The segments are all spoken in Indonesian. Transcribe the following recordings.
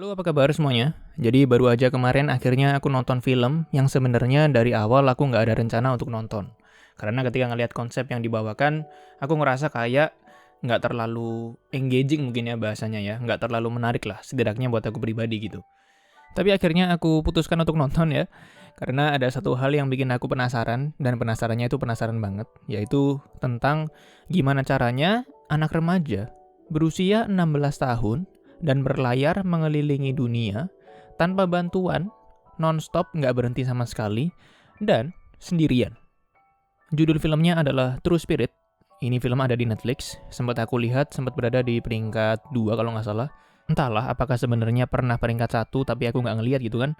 Halo, apa kabar semuanya? Jadi baru aja kemarin akhirnya aku nonton film yang sebenarnya dari awal aku nggak ada rencana untuk nonton. Karena ketika ngelihat konsep yang dibawakan, aku ngerasa kayak nggak terlalu engaging mungkin ya bahasanya ya. Nggak terlalu menarik lah, setidaknya buat aku pribadi gitu. Tapi akhirnya aku putuskan untuk nonton ya. Karena ada satu hal yang bikin aku penasaran, dan penasarannya itu penasaran banget. Yaitu tentang gimana caranya anak remaja berusia 16 tahun dan berlayar mengelilingi dunia tanpa bantuan, non-stop nggak berhenti sama sekali, dan sendirian. Judul filmnya adalah True Spirit. Ini film ada di Netflix, sempat aku lihat sempat berada di peringkat 2 kalau nggak salah. Entahlah apakah sebenarnya pernah peringkat 1 tapi aku nggak ngeliat gitu kan.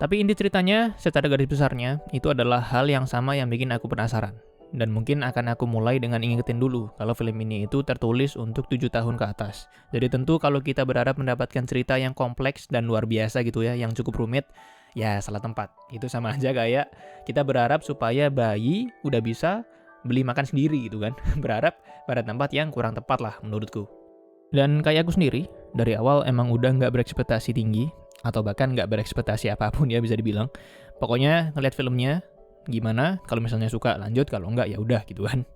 Tapi inti ceritanya, secara garis besarnya, itu adalah hal yang sama yang bikin aku penasaran. Dan mungkin akan aku mulai dengan ingetin dulu kalau film ini itu tertulis untuk 7 tahun ke atas. Jadi tentu kalau kita berharap mendapatkan cerita yang kompleks dan luar biasa gitu ya, yang cukup rumit, ya salah tempat. Itu sama aja kayak kita berharap supaya bayi udah bisa beli makan sendiri gitu kan. Berharap pada tempat yang kurang tepat lah menurutku. Dan kayak aku sendiri, dari awal emang udah nggak berekspektasi tinggi, atau bahkan nggak berekspektasi apapun ya bisa dibilang. Pokoknya ngeliat filmnya, gimana, kalau misalnya suka lanjut, kalau nggak ya udah gitu kan.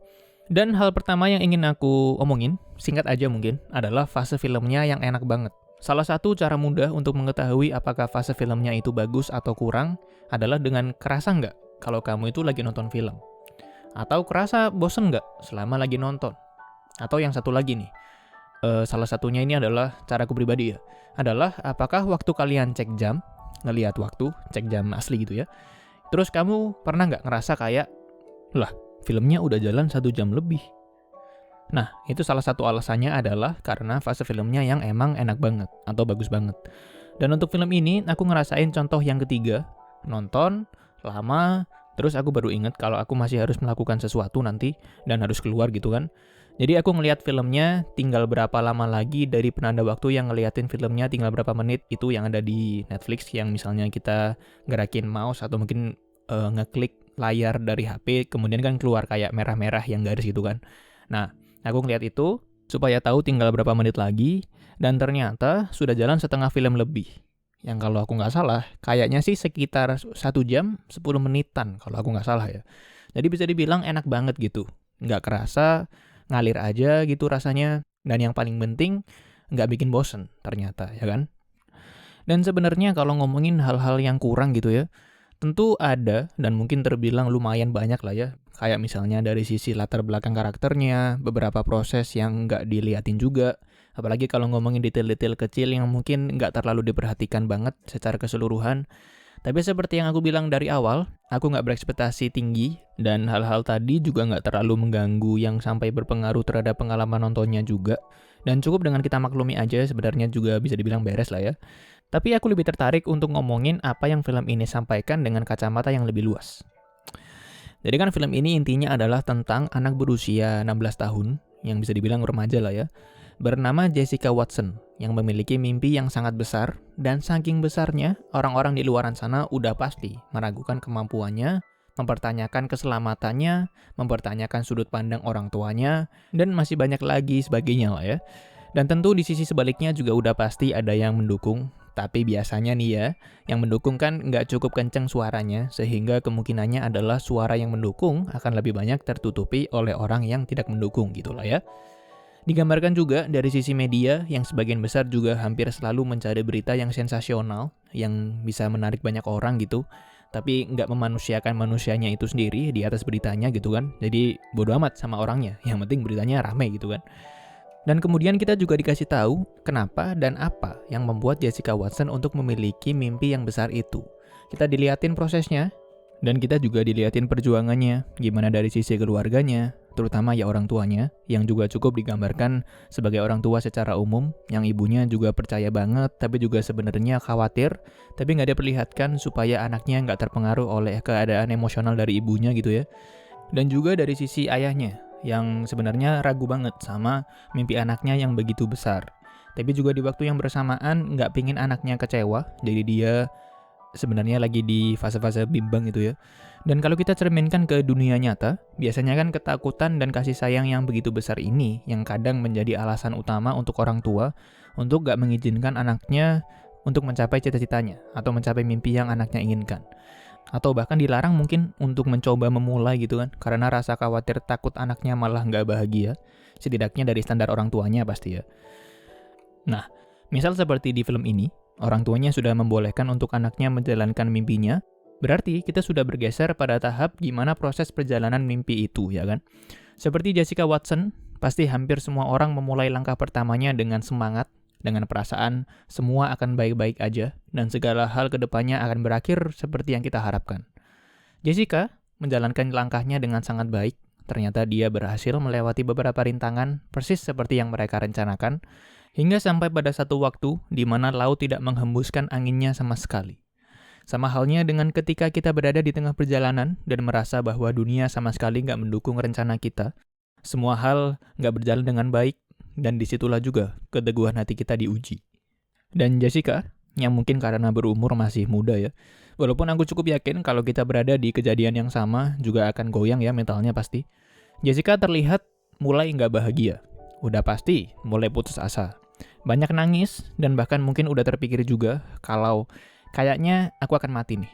Dan hal pertama yang ingin aku omongin, singkat aja mungkin, adalah fase filmnya yang enak banget. Salah satu cara mudah untuk mengetahui apakah fase filmnya itu bagus atau kurang adalah dengan kerasa nggak kalau kamu itu lagi nonton film. Atau kerasa bosen nggak selama lagi nonton. Atau yang satu lagi nih, salah satunya ini adalah caraku pribadi ya. Adalah apakah waktu kalian cek jam, ngelihat waktu, cek jam asli gitu ya. Terus kamu pernah nggak ngerasa kayak, lah filmnya udah jalan 1 jam lebih. Nah, itu salah satu alasannya adalah karena fase filmnya yang emang enak banget atau bagus banget. Dan untuk film ini, aku ngerasain contoh yang ketiga, nonton, lama, terus aku baru inget kalau aku masih harus melakukan sesuatu nanti, dan harus keluar gitu kan. Jadi aku ngelihat filmnya tinggal berapa lama lagi dari penanda waktu yang ngeliatin filmnya tinggal berapa menit itu yang ada di Netflix, yang misalnya kita gerakin mouse atau mungkin ngeklik layar dari HP, kemudian kan keluar kayak merah-merah yang garis gitu kan. Nah, aku ngeliat itu supaya tahu tinggal berapa menit lagi, dan ternyata sudah jalan setengah film lebih. Yang kalau aku nggak salah, kayaknya sih sekitar 1 jam 10 menitan kalau aku nggak salah ya. Jadi bisa dibilang enak banget gitu. Nggak kerasa, ngalir aja gitu rasanya. Dan yang paling penting, nggak bikin bosen ternyata, ya kan? Dan sebenarnya kalau ngomongin hal-hal yang kurang gitu ya, tentu ada dan mungkin terbilang lumayan banyak lah ya. Kayak misalnya dari sisi latar belakang karakternya, beberapa proses yang nggak diliatin juga. Apalagi kalau ngomongin detail-detail kecil yang mungkin nggak terlalu diperhatikan banget secara keseluruhan. Tapi seperti yang aku bilang dari awal, aku nggak berekspektasi tinggi, dan hal-hal tadi juga nggak terlalu mengganggu yang sampai berpengaruh terhadap pengalaman nontonnya juga. Dan cukup dengan kita maklumi aja, sebenarnya juga bisa dibilang beres lah ya. Tapi aku lebih tertarik untuk ngomongin apa yang film ini sampaikan dengan kacamata yang lebih luas. Jadi kan film ini intinya adalah tentang anak berusia 16 tahun, yang bisa dibilang remaja lah ya, bernama Jessica Watson, yang memiliki mimpi yang sangat besar, dan saking besarnya, orang-orang di luaran sana udah pasti meragukan kemampuannya, mempertanyakan keselamatannya, mempertanyakan sudut pandang orang tuanya, dan masih banyak lagi sebagainya lah ya. Dan tentu di sisi sebaliknya juga udah pasti ada yang mendukung, tapi biasanya nih ya, yang mendukung kan nggak cukup kenceng suaranya, sehingga kemungkinannya adalah suara yang mendukung akan lebih banyak tertutupi oleh orang yang tidak mendukung gitu lah ya. Digambarkan juga dari sisi media yang sebagian besar juga hampir selalu mencari berita yang sensasional, yang bisa menarik banyak orang gitu, tapi nggak memanusiakan manusianya itu sendiri di atas beritanya gitu kan. Jadi bodo amat sama orangnya, yang penting beritanya rame gitu kan. Dan kemudian kita juga dikasih tahu kenapa dan apa yang membuat Jessica Watson untuk memiliki mimpi yang besar itu. Kita diliatin prosesnya, dan kita juga diliatin perjuangannya, gimana dari sisi keluarganya, terutama ya orang tuanya, yang juga cukup digambarkan sebagai orang tua secara umum, yang ibunya juga percaya banget, tapi juga sebenarnya khawatir, tapi nggak diperlihatkan supaya anaknya nggak terpengaruh oleh keadaan emosional dari ibunya gitu ya. Dan juga dari sisi ayahnya, yang sebenarnya ragu banget sama mimpi anaknya yang begitu besar. Tapi juga di waktu yang bersamaan nggak pingin anaknya kecewa, jadi dia sebenarnya lagi di fase-fase bimbang gitu ya. Dan kalau kita cerminkan ke dunia nyata, biasanya kan ketakutan dan kasih sayang yang begitu besar ini yang kadang menjadi alasan utama untuk orang tua untuk gak mengizinkan anaknya untuk mencapai cita-citanya atau mencapai mimpi yang anaknya inginkan. Atau bahkan dilarang mungkin untuk mencoba memulai gitu kan, karena rasa khawatir takut anaknya malah nggak bahagia, setidaknya dari standar orang tuanya pasti ya. Nah, misal seperti di film ini, orang tuanya sudah membolehkan untuk anaknya menjalankan mimpinya, berarti kita sudah bergeser pada tahap gimana proses perjalanan mimpi itu, ya kan? Seperti Jessica Watson, pasti hampir semua orang memulai langkah pertamanya dengan semangat, dengan perasaan semua akan baik-baik aja, dan segala hal ke depannya akan berakhir seperti yang kita harapkan. Jessica menjalankan langkahnya dengan sangat baik, ternyata dia berhasil melewati beberapa rintangan, persis seperti yang mereka rencanakan, hingga sampai pada satu waktu di mana laut tidak menghembuskan anginnya sama sekali. Sama halnya dengan ketika kita berada di tengah perjalanan dan merasa bahwa dunia sama sekali nggak mendukung rencana kita, semua hal nggak berjalan dengan baik, dan disitulah juga keteguhan hati kita diuji. Dan Jessica, yang mungkin karena berumur masih muda ya, walaupun aku cukup yakin kalau kita berada di kejadian yang sama juga akan goyang ya mentalnya pasti. Jessica terlihat mulai nggak bahagia, udah pasti mulai putus asa. Banyak nangis dan bahkan mungkin udah terpikir juga kalau kayaknya aku akan mati nih.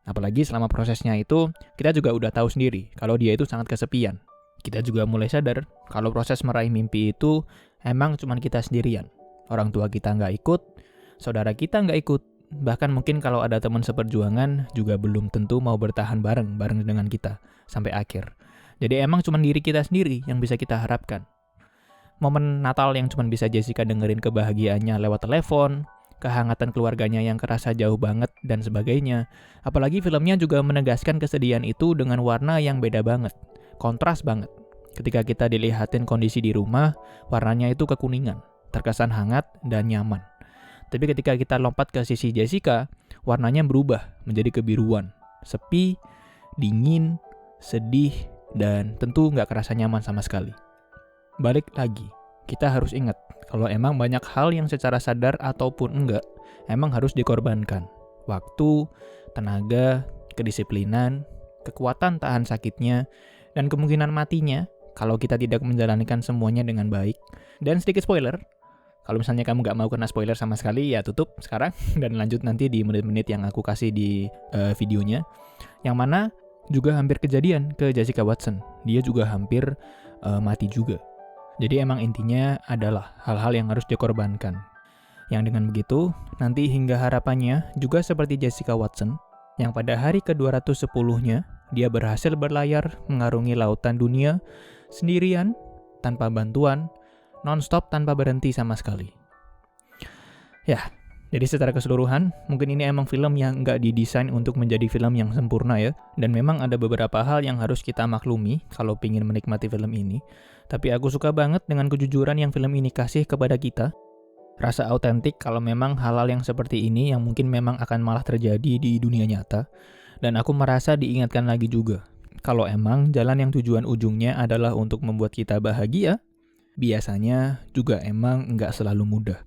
Apalagi selama prosesnya itu kita juga udah tahu sendiri kalau dia itu sangat kesepian. Kita juga mulai sadar kalau proses meraih mimpi itu emang cuma kita sendirian. Orang tua kita nggak ikut, saudara kita nggak ikut, bahkan mungkin kalau ada teman seperjuangan juga belum tentu mau bertahan bareng dengan kita sampai akhir. Jadi emang cuma diri kita sendiri yang bisa kita harapkan. Momen Natal yang cuma bisa Jessica dengerin kebahagiaannya lewat telepon, kehangatan keluarganya yang kerasa jauh banget, dan sebagainya. Apalagi filmnya juga menegaskan kesedihan itu dengan warna yang beda banget. Kontras banget. Ketika kita dilihatin kondisi di rumah, warnanya itu kekuningan, terkesan hangat dan nyaman. Tapi ketika kita lompat ke sisi Jessica, warnanya berubah menjadi kebiruan, sepi, dingin, sedih, dan tentu nggak kerasa nyaman sama sekali. Balik lagi, kita harus ingat kalau emang banyak hal yang secara sadar ataupun enggak, emang harus dikorbankan. Waktu, tenaga, kedisiplinan, kekuatan tahan sakitnya, dan kemungkinan matinya kalau kita tidak menjalankan semuanya dengan baik. Dan sedikit spoiler, kalau misalnya kamu nggak mau kena spoiler sama sekali, ya tutup sekarang dan lanjut nanti di menit-menit yang aku kasih di videonya. Yang mana juga hampir kejadian ke Jessica Watson. Dia juga hampir mati juga. Jadi emang intinya adalah hal-hal yang harus dikorbankan. Yang dengan begitu, nanti hingga harapannya juga seperti Jessica Watson, yang pada hari ke-210-nya, dia berhasil berlayar mengarungi lautan dunia sendirian, tanpa bantuan, non-stop tanpa berhenti sama sekali. Ya, jadi secara keseluruhan, mungkin ini emang film yang nggak didesain untuk menjadi film yang sempurna ya, dan memang ada beberapa hal yang harus kita maklumi kalau pingin menikmati film ini. Tapi aku suka banget dengan kejujuran yang film ini kasih kepada kita. Rasa autentik kalau memang hal-hal yang seperti ini yang mungkin memang akan malah terjadi di dunia nyata. Dan aku merasa diingatkan lagi juga, kalau emang jalan yang tujuan ujungnya adalah untuk membuat kita bahagia, biasanya juga emang nggak selalu mudah.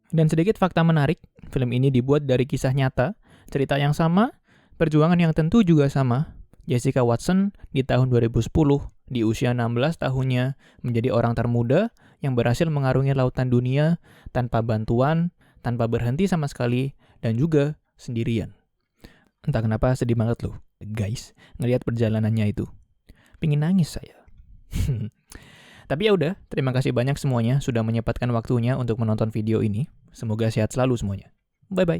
Dan sedikit fakta menarik, film ini dibuat dari kisah nyata, cerita yang sama, perjuangan yang tentu juga sama. Jessica Watson di tahun 2010, di usia 16 tahunnya, menjadi orang termuda yang berhasil mengarungi lautan dunia tanpa bantuan, tanpa berhenti sama sekali, dan juga sendirian. Entah kenapa sedih banget loh, guys, ngelihat perjalanannya itu. Pingin nangis saya. Tapi ya udah, terima kasih banyak semuanya sudah menyempatkan waktunya untuk menonton video ini. Semoga sehat selalu semuanya. Bye-bye.